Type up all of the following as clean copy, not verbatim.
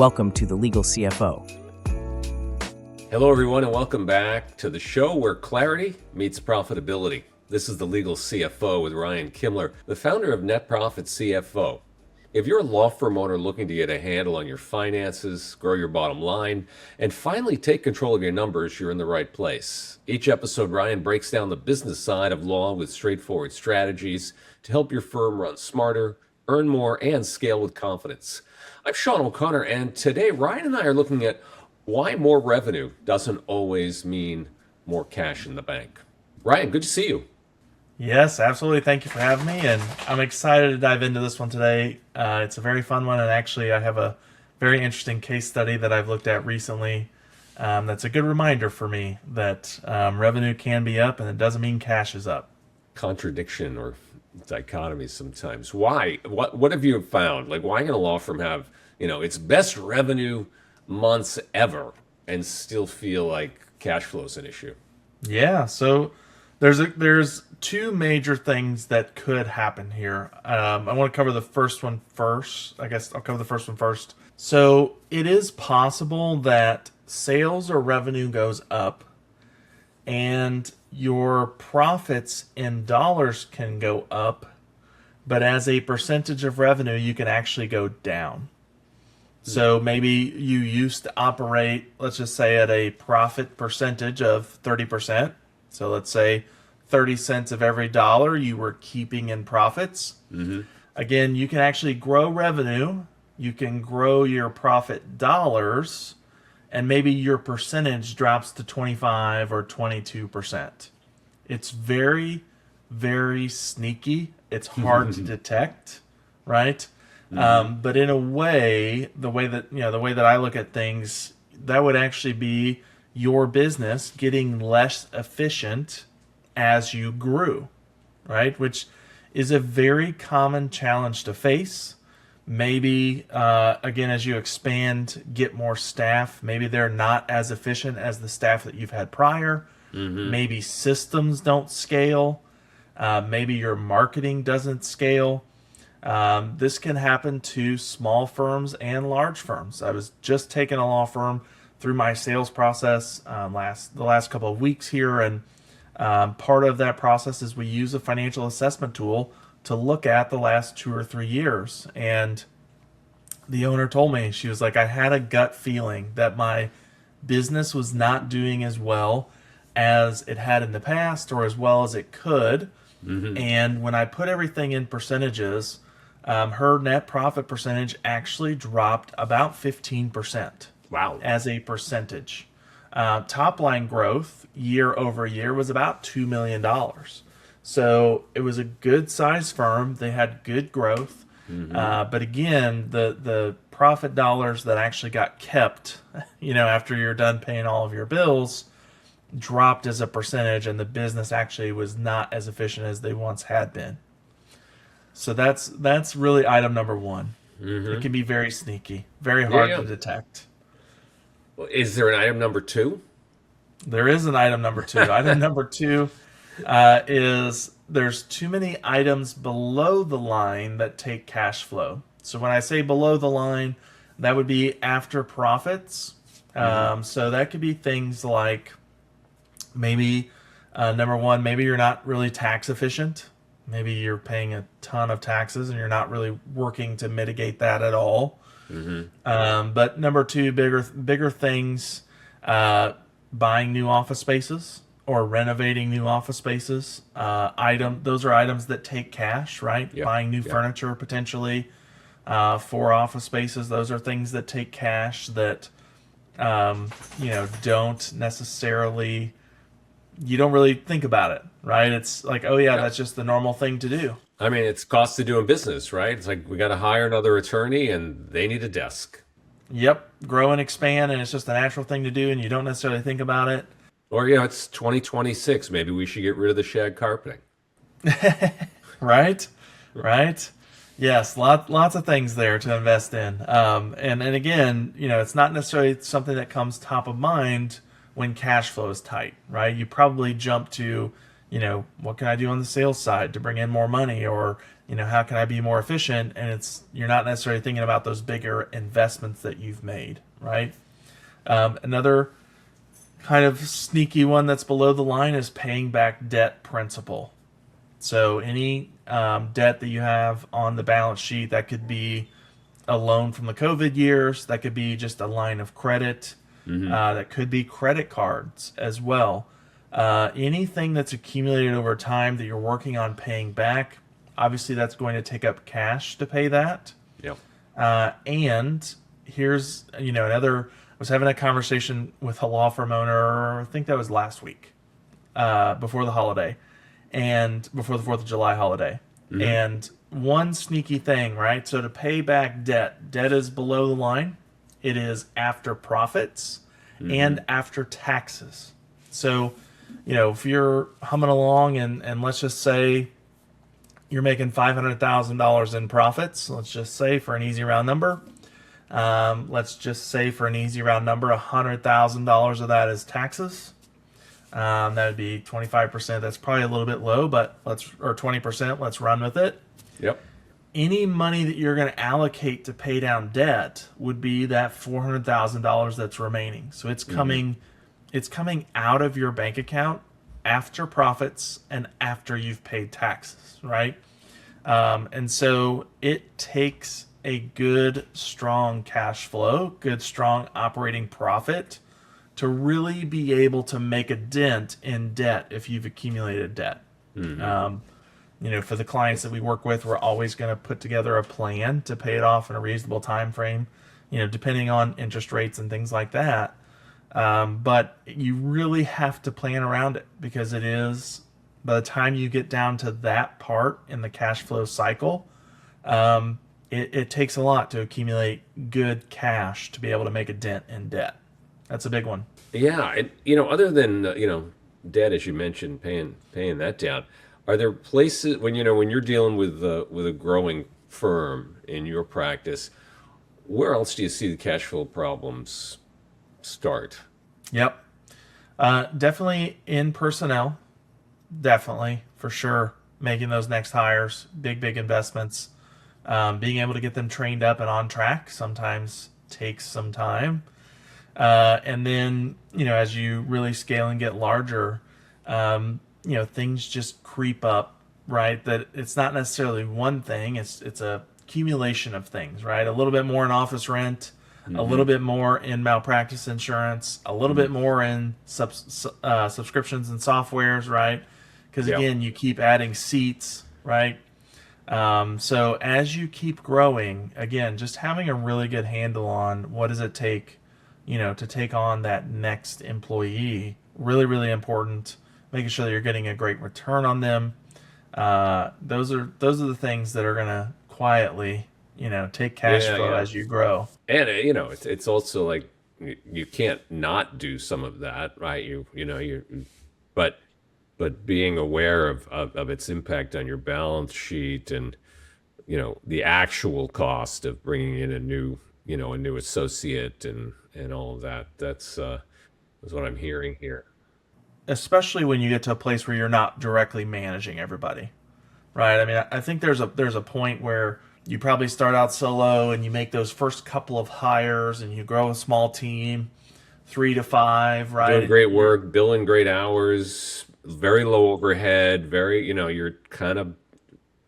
Welcome to the Legal CFO. Hello, everyone, and welcome back to the show where clarity meets profitability. This is the Legal CFO with Ryan Kimler, the founder of Netprofit CFO. If you're a law firm owner looking to get a handle on your finances, grow your bottom line, and finally take control of your numbers, you're in the right place. Each episode, Ryan breaks down the business side of law with straightforward strategies to help your firm run smarter, earn more, and scale with confidence. I'm Sean O'Connor, and today Ryan and I are looking at why more revenue doesn't always mean more cash in the bank. Ryan, good to see you. Yes, absolutely. Thank you for having me, and I'm excited to dive into this one today. It's a very fun one, and actually I have a very interesting case study that I've looked at recently that's a good reminder for me that revenue can be up, and it doesn't mean cash is up. Contradiction or dichotomy sometimes. Why? What have you found? Like, why can a law firm have, its best revenue months ever and still feel like cash flow is an issue? Yeah, so there's two major things that could happen here. I want to cover the first one first. I guess I'll cover the first one first. So it is possible that sales or revenue goes up and your profits in dollars can go up, but as a percentage of revenue, you can actually go down. So maybe you used to operate, let's just say, at a profit percentage of 30%. So let's say 30 cents of every dollar you were keeping in profits. Mm-hmm. Again, you can actually grow revenue. You can grow your profit dollars, and maybe your percentage drops to 25 or 22%. It's very, very sneaky. It's hard to detect, right? Mm-hmm. But in a way, the way that I look at things, that would actually be your business getting less efficient as you grew, right? Which is a very common challenge to face. Maybe, again, as you expand, get more staff, maybe they're not as efficient as the staff that you've had prior. Mm-hmm. Maybe systems don't scale. Maybe your marketing doesn't scale. This can happen to small firms and large firms. I was just taking a law firm through my sales process the last couple of weeks here, and part of that process is we use a financial assessment tool to look at the last 2 or 3 years. And the owner told me, she was like, I had a gut feeling that my business was not doing as well as it had in the past or as well as it could. Mm-hmm. And when I put everything in percentages, her net profit percentage actually dropped about 15%. Wow. As a percentage. Top line growth year over year was about $2 million. So it was a good size firm. They had good growth. Mm-hmm. But again, the profit dollars that actually got kept, after you're done paying all of your bills, dropped as a percentage, and the business actually was not as efficient as they once had been. So that's really item number one. Mm-hmm. It can be very sneaky, very hard to detect. Is there an item number two? There is an item number two. Item number two is there's too many items below the line that take cash flow. So when I say below the line, that would be after profits. So that could be things like maybe, number one, maybe you're not really tax efficient. Maybe you're paying a ton of taxes and you're not really working to mitigate that at all. Mm-hmm. But number two, bigger things, buying new office spaces or renovating new office spaces. Those are items that take cash, right? Yep. Buying new furniture potentially for office spaces. Those are things that take cash that don't necessarily. You don't really think about it, right? It's like, oh yeah, that's just the normal thing to do. I mean, it's cost of doing business, right? It's like we got to hire another attorney and they need a desk. Yep, grow and expand, and it's just a natural thing to do, and you don't necessarily think about it. Or, it's 2026. Maybe we should get rid of the shag carpeting. Right? Yes, lots of things there to invest in. And again, it's not necessarily something that comes top of mind when cash flow is tight, right? You probably jump to, what can I do on the sales side to bring in more money, or, how can I be more efficient? And you're not necessarily thinking about those bigger investments that you've made, right? Another kind of sneaky one that's below the line is paying back debt principal. So any debt that you have on the balance sheet, that could be a loan from the COVID years, that could be just a line of credit, that could be credit cards as well. Anything that's accumulated over time that you're working on paying back, obviously that's going to take up cash to pay that. Yep. And here's, another, I was having a conversation with a law firm owner, I think that was last week, before the holiday, and before the 4th of July holiday. And one sneaky thing, right? So to pay back debt is below the line. It is after profits and after taxes. So, if you're humming along and let's just say you're making $500,000 in profits, let's just say for an easy round number, $100,000 of that is taxes. That would be 25%. That's probably a little bit low, but 20%, let's run with it. Yep. Any money that you're going to allocate to pay down debt would be that $400,000 that's remaining. So it's coming out of your bank account after profits and after you've paid taxes, right? And so it takes a good, strong cash flow, good, strong operating profit to really be able to make a dent in debt if you've accumulated debt. For the clients that we work with, we're always going to put together a plan to pay it off in a reasonable time frame, depending on interest rates and things like that. But you really have to plan around it, because it is, by the time you get down to that part in the cash flow cycle, it takes a lot to accumulate good cash to be able to make a dent in debt. That's a big one. Yeah, and other than debt, as you mentioned, paying that down, are there places when you're dealing with a growing firm in your practice, where else do you see the cash flow problems start? Yep, definitely in personnel, definitely for sure. Making those next hires, big investments, being able to get them trained up and on track sometimes takes some time. And then, as you really scale and get larger, things just creep up, right? That it's not necessarily one thing. It's a accumulation of things, right? A little bit more in office rent, a little bit more in malpractice insurance, a little bit more in subscriptions and softwares, right? Because again, you keep adding seats, right? So as you keep growing, again, just having a really good handle on what does it take, to take on that next employee, really important. Making sure that you're getting a great return on them. Those are the things that are gonna quietly, take cash flow as you grow. And it's also like you can't not do some of that, right? But being aware of its impact on your balance sheet and the actual cost of bringing in a new associate and all of that. That's what I'm hearing here. Especially when you get to a place where you're not directly managing everybody, right? I mean, I think there's a point where you probably start out solo and you make those first couple of hires and you grow a small team, 3 to 5, right? Doing great work, billing great hours, very low overhead, very, you're kind of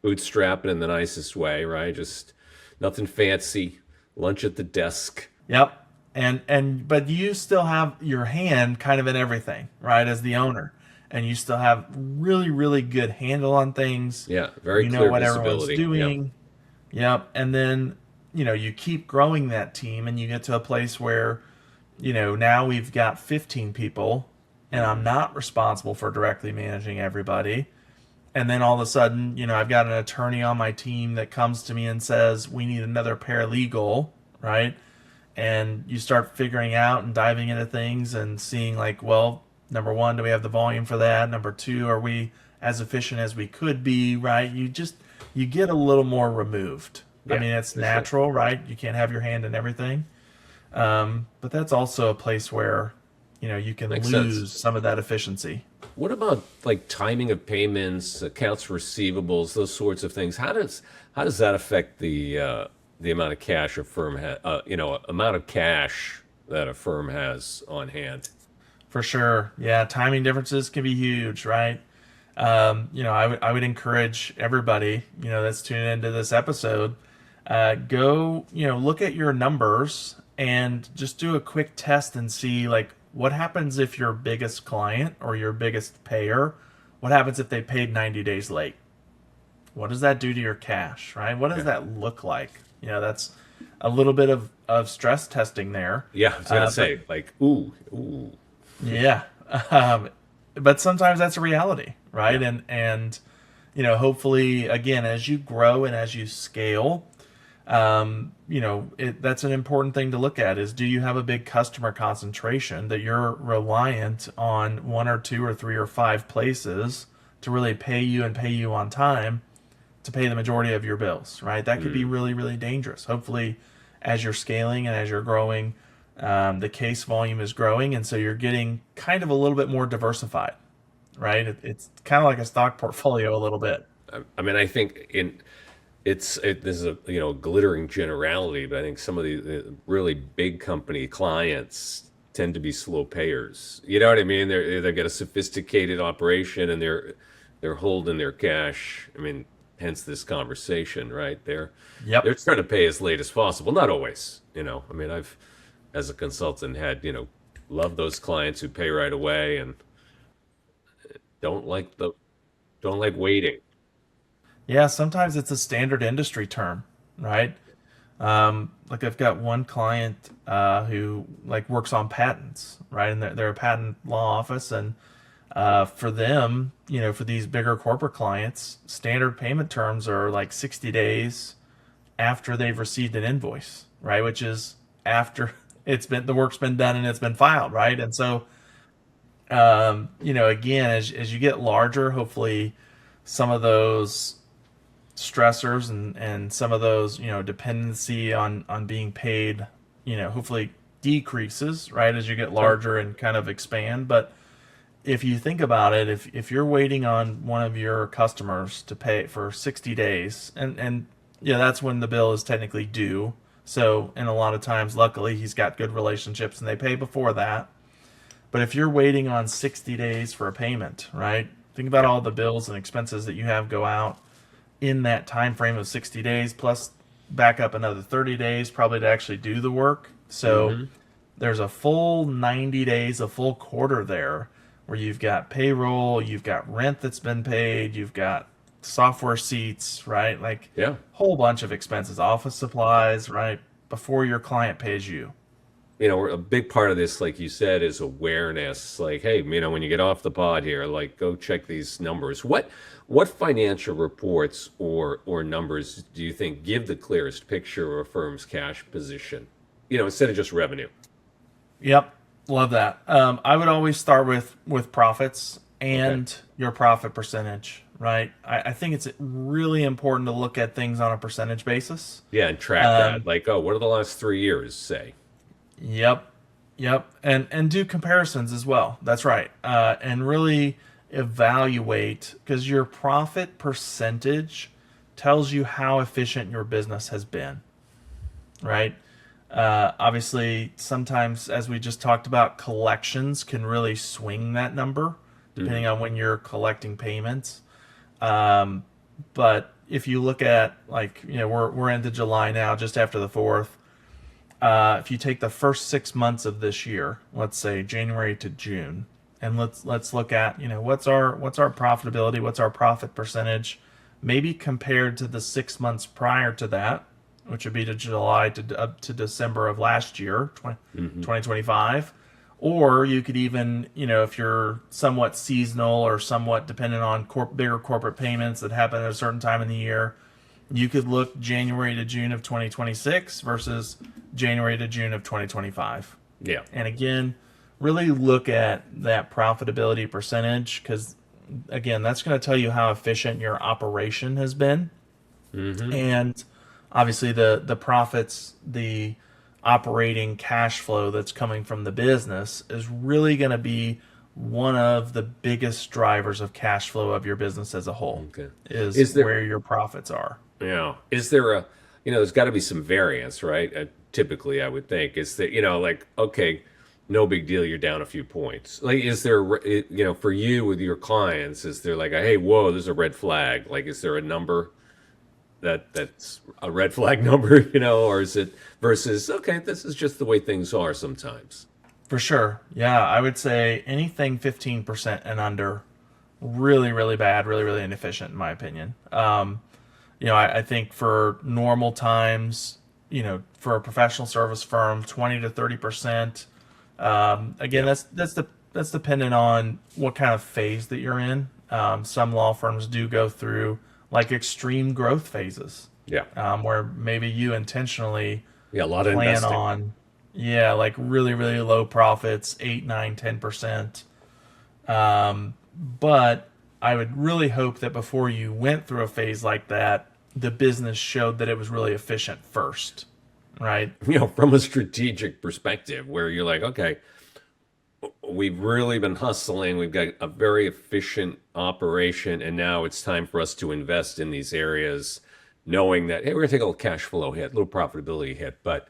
bootstrapping in the nicest way, right? Just nothing fancy, lunch at the desk. Yep. But you still have your hand kind of in everything, right? As the owner, and you still have really good handle on things. Yeah, very clear what visibility. Everyone's doing. Yep. And then, you keep growing that team and you get to a place where, now we've got 15 people and I'm not responsible for directly managing everybody. And then all of a sudden, I've got an attorney on my team that comes to me and says, we need another paralegal, right? And you start figuring out and diving into things and seeing like, well, number one, do we have the volume for that? Number two, are we as efficient as we could be, right? You get a little more removed. Yeah, I mean, it's natural, right? You can't have your hand in everything. But that's also a place where, you can Makes sense. lose some of that efficiency. What about like timing of payments, accounts receivables, those sorts of things? How does that affect the amount of cash a firm has, amount of cash that a firm has on hand? For sure. Yeah, timing differences can be huge, right? I would encourage everybody, that's tuning into this episode, go, look at your numbers and just do a quick test and see like what happens if your biggest client or your biggest payer, what happens if they paid 90 days late? What does that do to your cash, right? What does Yeah. that look like? That's a little bit of stress testing there. Yeah, I was gonna But say like, ooh, ooh, yeah, um, but sometimes that's a reality, right? yeah. And hopefully, again, as you grow and as you scale, that's an important thing to look at is do you have a big customer concentration that you're reliant on one or two or three or five places to really pay you and pay you on time to pay the majority of your bills, right? That could be Mm. really, really dangerous. Hopefully, as you're scaling and as you're growing, the case volume is growing, and so you're getting kind of a little bit more diversified, right? It's kind of like a stock portfolio a little bit. I mean, I think this is a glittering generality, but I think some of the really big company clients tend to be slow payers. You know what I mean? They've got a sophisticated operation and they're holding their cash. I mean, hence this conversation, right? They're Yep. trying to pay as late as possible. Not always, I mean, I've as a consultant had, love those clients who pay right away and don't like the don't like waiting. Yeah, sometimes it's a standard industry term, right? Like I've got one client who like works on patents, right? And they're a patent law office, and for them, for these bigger corporate clients, standard payment terms are like 60 days after they've received an invoice, right? Which is after the work's been done and it's been filed, right? And so, again, as you get larger, hopefully some of those stressors and some of those dependency on being paid hopefully decreases, right, as you get Sure. larger and kind of expand. But if you think about it, if you're waiting on one of your customers to pay for 60 days, and yeah, that's when the bill is technically due. So, and a lot of times, luckily, he's got good relationships and they pay before that. But if you're waiting on 60 days for a payment, right? Think about Yeah. all the bills and expenses that you have go out in that time frame of 60 days, plus back up another 30 days probably to actually do the work. So Hmm. there's a full 90 days, a full quarter there where you've got payroll, you've got rent that's been paid, you've got software seats, right? Like Yeah. whole bunch of expenses, office supplies, right? Before your client pays you. A big part of this, like you said, is awareness. Like, hey, when you get off the pod here, like, go check these numbers. What financial reports or numbers do you think give the clearest picture of a firm's cash position? Instead of just revenue. Yep, love that. I would always start with profits Okay. and your profit percentage, right? I think it's really important to look at things on a percentage basis. Yeah, and track that. Um, Like, oh, what are the last 3 years say? yep, yep, and do comparisons as well. That's right, and really evaluate because your profit percentage tells you how efficient your business has been, right? Obviously, sometimes, as we just talked about, collections can really swing that number Hmm. depending on when you're collecting payments. Um, but if you look at like we're into July now, just after the fourth. If you take the first 6 months of this year, let's say January to June, and let's look at what's our profitability, what's our profit percentage, maybe compared to the 6 months prior to that, which would be to July to up to December of last year, Hmm. 2025. Or you could even, if you're somewhat seasonal or somewhat dependent on bigger corporate payments that happen at a certain time in the year, you could look January to June of 2026 versus January to June of 2025. Yeah. And again, really look at that profitability percentage because, again, that's going to tell you how efficient your operation has been. Hmm. And obviously, the profits, the operating cash flow that's coming from the business is really going to be one of the biggest drivers of cash flow of your business as a whole. Okay. Is where your profits are. Yeah. Is there a, there's got to be some variance, right? Typically, I would think is that, like, okay, no big deal, you're down a few points. Like, is there, for you with your clients, is there like a, hey, whoa, there's a red flag? Like, is there a number that's a red flag number, or is it versus, okay, this is just the way things are sometimes? For sure. Yeah, I would say anything 15% and under, really, really bad, really, really inefficient, in my opinion. I think for normal times, for a professional service firm, 20 to 30%. Again, that's dependent on what kind of phase that you're in. Some law firms do go through like extreme growth phases. Yeah. Where maybe you intentionally a lot of plan investing. on, like really, really low profits, 8, 9, 10%. But I would really hope that before you went through a phase like that, the business showed that it was really efficient first, right? From a strategic perspective, where you're like, okay, we've really been hustling. We've got a very efficient operation, and now it's time for us to invest in these areas, knowing that, hey, we're going to take a little cash flow hit, a little profitability hit, but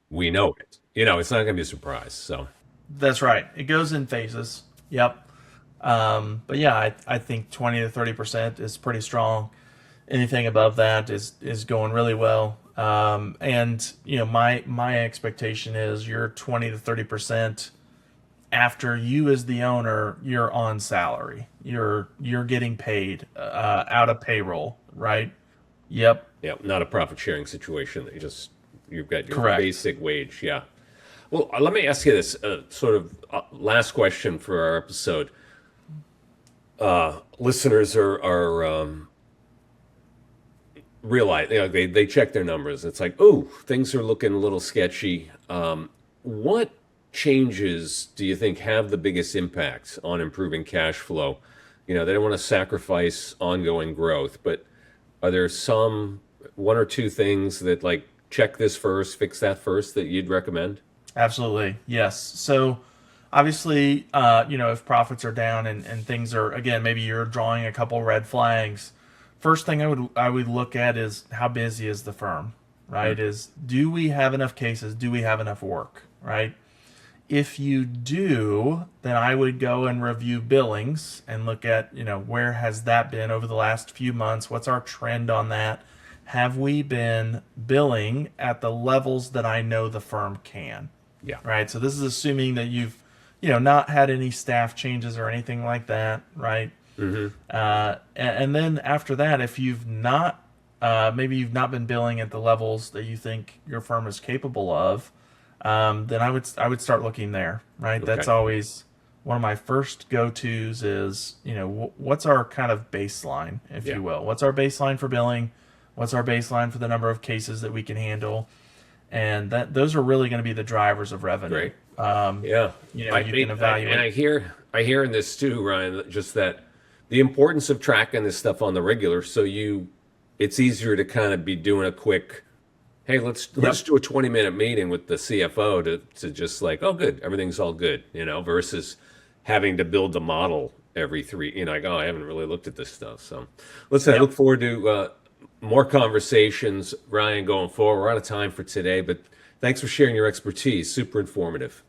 we know it. It's not going to be a surprise. So that's right. It goes in phases. Yep. But yeah, I think 20 to 30% is pretty strong. Anything above that is going really well. And my expectation is you're 20 to 30% after you as the owner, you're on salary. You're getting paid out of payroll, right? Yep. Yeah, not a profit sharing situation. You've got your Correct. basic wage. Yeah. Well, let me ask you this sort of last question for our episode. Listeners are realize, they check their numbers. It's like, oh, things are looking a little sketchy. What changes do you think have the biggest impact on improving cash flow? They don't want to sacrifice ongoing growth, but are there one or two things that, like, check this first, fix that first, that you'd recommend? Absolutely. Yes. So obviously, if profits are down and things are, again, maybe you're drawing a couple red flags. First thing I would look at is how busy is the firm, right? Do we have enough cases? Do we have enough work, right? If you do, then I would go and review billings and look at, where has that been over the last few months? What's our trend on that? Have we been billing at the levels that I know the firm can? Yeah. Right. So this is assuming that you've, not had any staff changes or anything like that, right? Mm-hmm. And then after that, if you've not, maybe you've not been billing at the levels that you think your firm is capable of, then I would start looking there, right? Okay. That's always one of my first go-tos is, what's our kind of baseline, if you will? What's our baseline for billing? What's our baseline for the number of cases that we can handle? And those are really going to be the drivers of revenue. Great. You can evaluate. And I hear in this too, Ryan, just that the importance of tracking this stuff on the regular, so it's easier to kind of be doing a quick, hey, let's do a 20-minute meeting with the CFO to just like, oh, good, everything's all good, versus having to build the model every three, like, oh, I haven't really looked at this stuff. So listen, I look forward to more conversations, Ryan, going forward. We're out of time for today, but thanks for sharing your expertise. Super informative.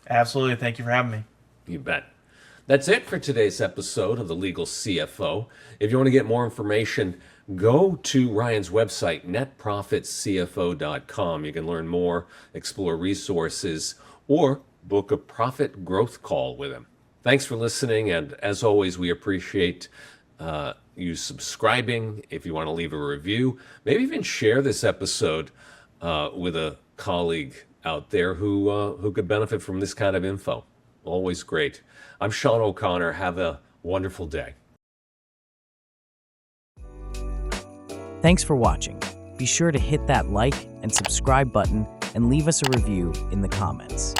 Absolutely. Thank you for having me. You bet. That's it for today's episode of the Legal CFO. If you want to get more information, go to Ryan's website, netprofitcfo.com. You can learn more, explore resources, or book a profit growth call with him. Thanks for listening, and as always, we appreciate you subscribing. If you want to leave a review, maybe even share this episode with a colleague out there who could benefit from this kind of info. Always great. I'm Sean O'Connor. Have a wonderful day. Thanks for watching. Be sure to hit that like and subscribe button and leave us a review in the comments.